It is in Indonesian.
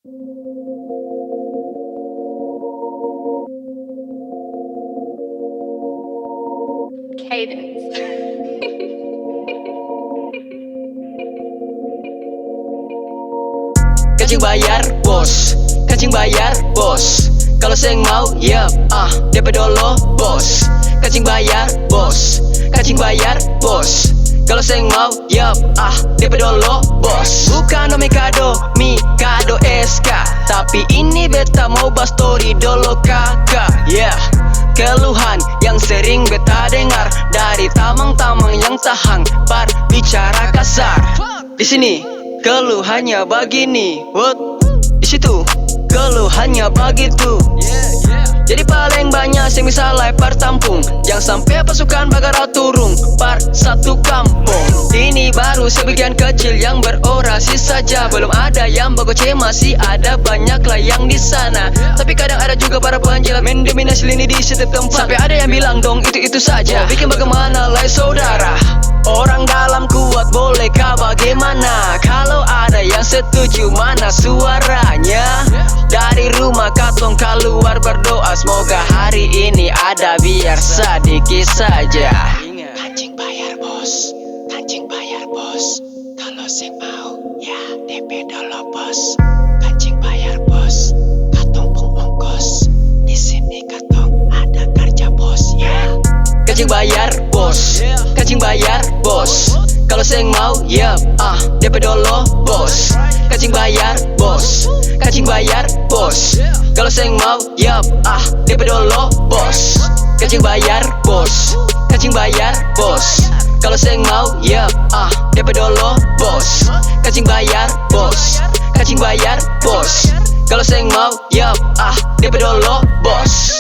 Cadence. Kancing bayar bos, kancing bayar bos. Kalau seng mau, yep, DP dolo bos. Kancing bayar bos, kancing bayar bos. Kalau seng mau, yep, DP dolo bos. Bukan Mikado, Mikado SK, tapi ini beta mau bahas story dolo kakak. Yeah, keluhan yang sering beta dengar dari tamang-tamang yang tahang par bicara kasar. Di sini keluhannya begini, what? Di situ keluhannya begitu. Jadi paling banyak sing misalnya par tampung, jangan sampai pasukan bagara turung par satu kampung. Ini baru sebagian kecil yang berorasi saja, belum ada yang bagoceh, masih ada banyak lah yang di sana. Tapi kadang ada juga para penjilat mendominasi lini di setiap tempat. Sampai ada yang bilang dong itu saja, bikin bagaimana lah saudara. Orang dalam kuat bolehkah bagaimana? Kalau ada yang setuju mana suaranya? Dari rumah katong keluar berdoa, semoga hari ini ada biar sedikit saja. Kancing bayar bos, kancing bayar bos. Kalau sing mau ya DP dulu bos. Kancing bayar bos, katong pun ongkos. Di sini katong ada kerja bos ya. Kancing bayar bos, kancing bayar bos. Kalau seng mau, yep, DP dolo bos. Kancing bayar bos, kancing bayar bos. Kalau seng mau, yep, DP dolo bos. Kancing bayar bos, kancing bayar bos. Kalau seng mau, yep, DP dolo bos. Kancing bayar bos, kancing bayar bos. Kalau seng mau, yep, DP dolo bos.